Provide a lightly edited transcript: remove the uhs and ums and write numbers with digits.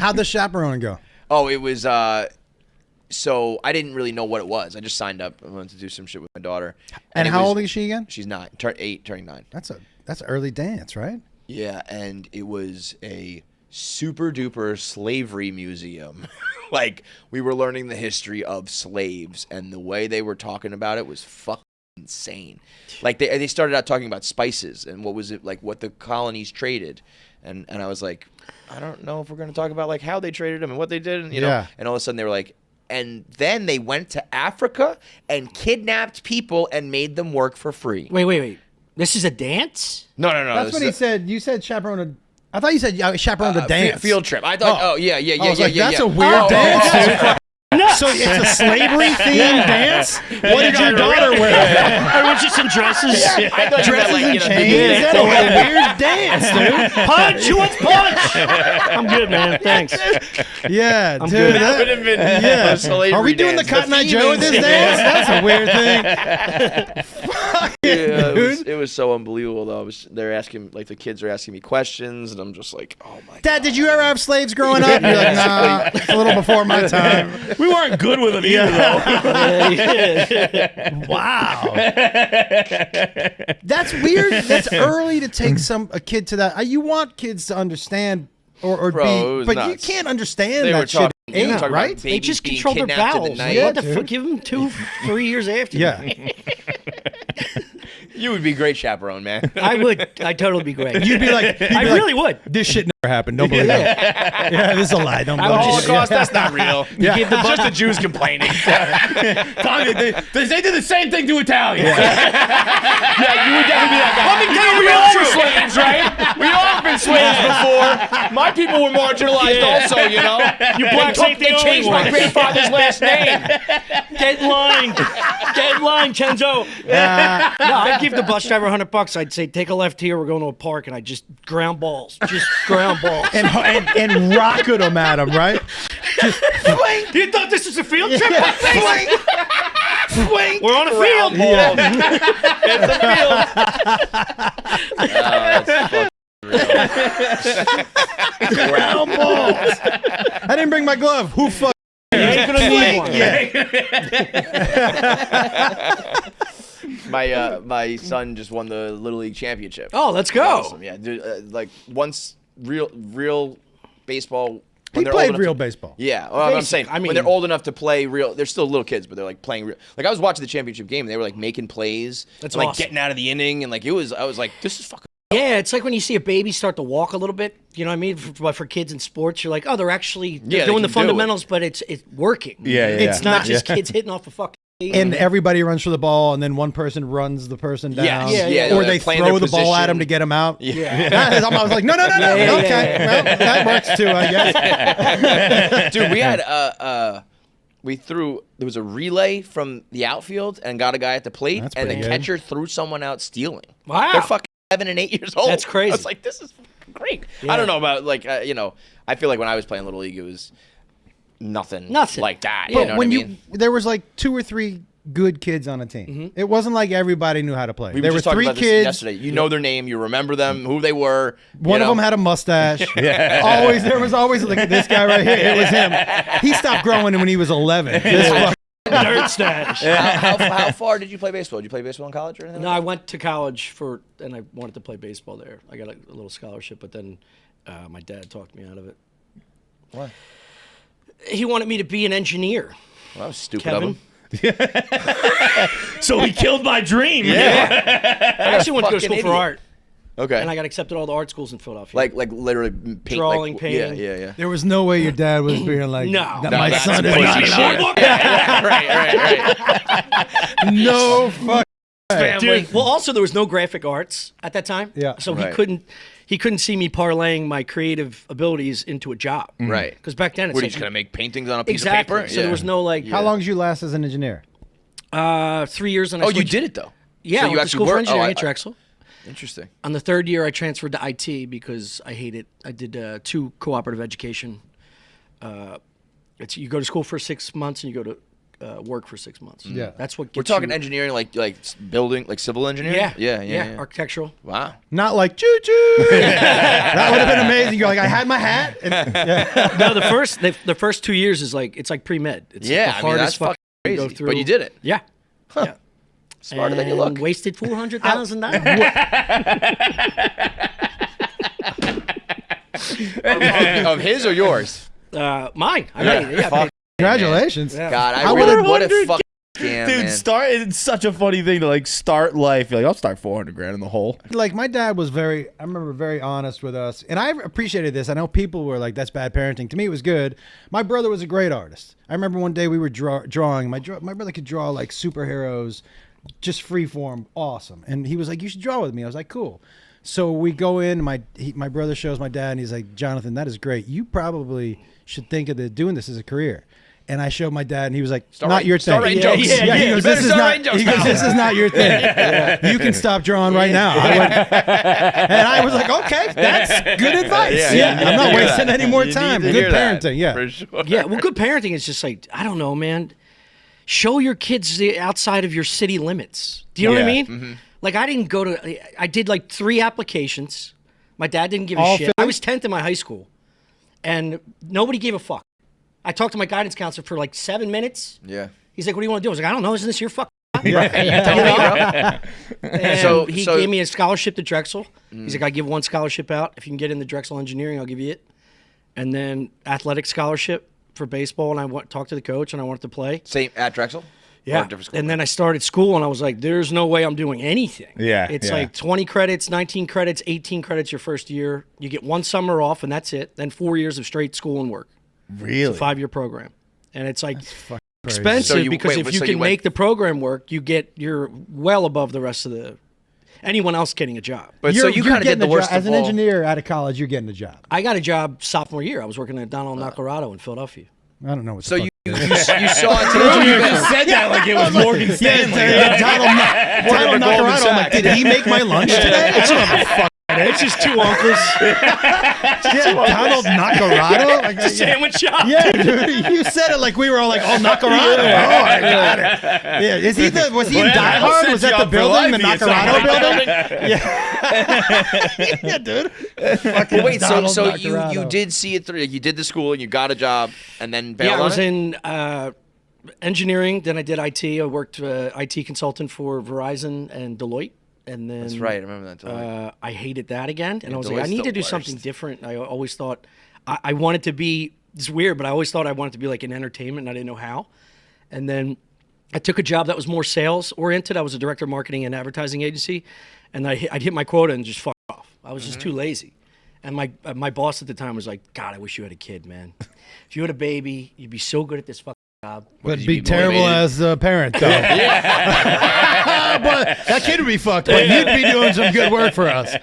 How'd the chaperone go? Oh, it was. So I didn't really know what it was. I just signed up. I wanted to do some shit with my daughter. And how old is she again? She's 9, 8, turning 9. That's early dance, right? Yeah, and it was a super duper slavery museum. Like, we were learning the history of slaves, and the way they were talking about it was fucking insane. Like, they started out talking about spices and what was it, like, what the colonies traded. And I was like, I don't know if we're going to talk about, like, how they traded them and what they did, and, you know. And all of a sudden they were like, and then they went to Africa and kidnapped people and made them work for free. Wait. This is a dance? No. That's what he said. You said chaperone. I thought you said chaperone the dance. Field trip. I thought, yeah. I was like, that's a weird dance, dude. So it's a slavery themed dance? What did your daughter wear? Everyone's just in dresses. I thought Dresses like, and chains? That's a weird dance, dude. Punch! Who wants punch? I'm good, man. Thanks. Yeah, I'm dude. good. That would have been a slavery Are we doing dance. the Cotton Eye Joe with this dance? That's a weird thing. Fuck it, dude. It was so unbelievable, though. They're asking, like, the kids are asking me questions, and I'm just like, oh, my God. Dad, did you ever have slaves growing up? You're like, nah, it's a little before my time. We weren't good with them either, though. Wow. That's weird. That's early to take a kid to that. You want kids to understand or Bro, be, but nuts. you can't understand They were that shit. talking Right? about They babies just being control their kidnapped in the bowels. night. What the dude. fuck? Give them 2-3 years after. Yeah. You would be a great chaperone, man. I would. I'd totally be great. You'd be like, I really would. this shit never happened. Don't believe it. Yeah, this is a lie. Don't believe would it. just- Holocaust, that's not real. Yeah. Give the It's just the Jews complaining. Tommy, they did the same thing to Italians. Yeah, you would definitely be that guy. Let me tell you, we all were slaves, right? We all have been slaves before. My people were marginalized also, you know? You blacks ain't the They only changed my ones. grandfather's last name. Get in line. Get in line, Chenzo. No, I'd give the bus driver $100. I'd say, take a left here. We're going to a park. And I'd just ground balls. Just ground balls. And rocket them at him, right? Just You thought this was a field trip? swing. We're on a field. It's a field. Ground balls. I didn't bring my glove. Who fuck? You ain't going to need one. My son just won the Little League championship. Oh, let's go. Awesome. Yeah, dude, like once real baseball. He played real baseball. Yeah, well, I'm saying, I mean, when they're old enough to play real, they're still little kids, but they're like playing real. Like I was watching the championship game, and they were like making plays, That's and, like awesome. getting out of the inning, and like I was like, this is fucking. Yeah, it's like when you see a baby start to walk a little bit. You know what I mean? For kids in sports, you're like, oh, they're actually Yeah, they doing can the do fundamentals, but it's working. Yeah. It's not Just kids hitting off a fucking. And everybody runs for the ball, and then one person runs the person down. Yeah, Or they playing throw their the ball at position. him to get him out. Yeah. I was like, no. Okay. Well, that works too, I guess. Dude, we had there was a relay from the outfield and got a guy at the plate, That's and the pretty good. catcher threw someone out stealing. Wow. They're fucking 7 and 8 years old. That's crazy. I was like, this is fucking great. Yeah. I don't know about like I feel like when I was playing Little League, it was nothing like that. Yeah. You know what I mean? There was like 2 or 3 good kids on a team. It wasn't like everybody knew how to play. We There were were just talking 3 about this kids. yesterday. You know their name, you remember them, who they were. One of them had a mustache. There was always like this guy right here. It was him. He stopped growing when he was 11. This fuck- Nerd stash. How far did you play baseball? Did you play baseball in college or anything? No, I went to college and I wanted to play baseball there. I got a little scholarship, but then my dad talked me out of it. Why? He wanted me to be an engineer. Well, that was stupid Kevin. of him. So he killed my dream. I actually went to go to fucking school for idiot. art, Okay. and I got accepted to all the art schools in Philadelphia. like literally paint, Drawing, like, painting. Yeah. There was no way your dad was being like, No. "That No, my that's son is crazy not shit. an Right. No fuck. Dude, well, also there was no graphic arts at that time. Yeah. So Right. he couldn't see me parlaying my creative abilities into a job. Right. Because back then it's What are you like, just gonna make paintings on a piece exactly. of paper? So there was no like How long did you last as an engineer? 3 years. And I Oh, you switched- did it though. Yeah, So I you went to actually school for worked- engineering at Drexel. Interesting. On the 3rd year, I transferred to IT because I hate it. I did 2 cooperative education. You go to school for 6 months and you go to work for 6 months. Yeah. That's what We're gets talking you, engineering, like building, like civil engineering. yeah, architectural. Wow. Not like choo choo. That would have been amazing. You're like, I had my hat. And, yeah. No, the first 2 years is like it's like pre-med. It's Yeah, the I mean, hardest that's fucking to go crazy. through. But you did it. Yeah. Yeah. Smarter than you look. Wasted $400,000. Of his or yours? Mine. I mean, yeah. Congratulations. Yeah. God, I I would've- really, what a fucking scam, Dude, man. it's such a funny thing to like start life. You're like, I'll start 400 grand in the hole. Like my dad was I remember very honest with us, and I appreciated this. I know people were like, "That's bad parenting." To me, it was good. My brother was a great artist. I remember one day we were drawing. My brother could draw like superheroes, just free form, awesome. And he was like, "You should draw with me." I was like, "Cool." So we go in. My brother shows my dad, and he's like, "Jonathan, that is great. You probably should think of doing this as a career." And I showed my dad, and he was like, "Not your thing." Start writing jokes. He goes, "This is not." He goes, "This is not your thing. You can stop drawing right now." And I was like, "Okay, that's good advice. I'm not wasting any more time. Good parenting, yeah." For sure. Yeah, well, good parenting is just like, I don't know, man. Show your kids the outside of your city limits. Do you know what I mean? Mm-hmm. Like, I did like 3 applications. My dad didn't give a All shit. Philly? I was 10th in my high school, and nobody gave a fuck. I talked to my guidance counselor for like 7 minutes. Yeah. He's like, "What do you want to do?" I was like, "I don't know. Isn't this your fucking?" And So- he so- gave me a scholarship to Drexel. He's like, "I give 1 scholarship out. If you can get into Drexel Engineering, I'll give you it." And then athletic scholarship for baseball, and I talked to the coach, and I wanted to play. Same at Drexel? Or Yeah. a different school? And then I started school, and I was like, "There's no way I'm doing anything." Yeah, It's yeah. like 20 credits, 19 credits, 18 credits your first year. You get 1 summer off, and that's it. Then 4 years of straight school and work. Really? It's a 5-year program, and it's like Crazy. expensive So you- because wait, if you so can you went- make the program work, you're well above the rest of anyone else getting a job. But so you kind of getting did the a worst job. As of an all. engineer out of college, you're getting a job. I got a job sophomore year. I was working at Donald Nacarado in Philadelphia. I don't know what. So the you fuck you saw it You too. just said that like it was Morgan Stanley. Donald Goldman Nacarado. I'm like, Sachs. did he make my lunch today? It's just 2 uncles. Yeah, Donald Nacarado. Like, Sandwich shop. yeah, dude, you said it like we were all like, "Oh, Nacarado." Oh, I got it. Yeah, was he in Die I'll Hard? set Was you that the up for building, the life, you Nacarado son of a building? Yeah, dude. Well, wait, so Donald you Nacarado. did see it through. You did the school and you got a job and then bailed Yeah, I on was it? in engineering. Then I did IT. I worked IT consultant for Verizon and Deloitte. And then That's right. I remember that. Totally. I hated that again, and I was like, I Deloitte's need the to do something worst. different. I always thought I wanted to be. It's weird, but I always thought I wanted to be like in entertainment, and I didn't know how. And then I took a job that was more sales oriented. I was a director of marketing and advertising agency, and I'd hit my quota and just fuck off. I was just too lazy. And my boss at the time was like, "God, I wish you had a kid, man. If you had a baby, you'd be so good at this fucking job." But you be be terrible motivated? as a parent, though. But that kid would be fucked. But you'd be doing some good work for us.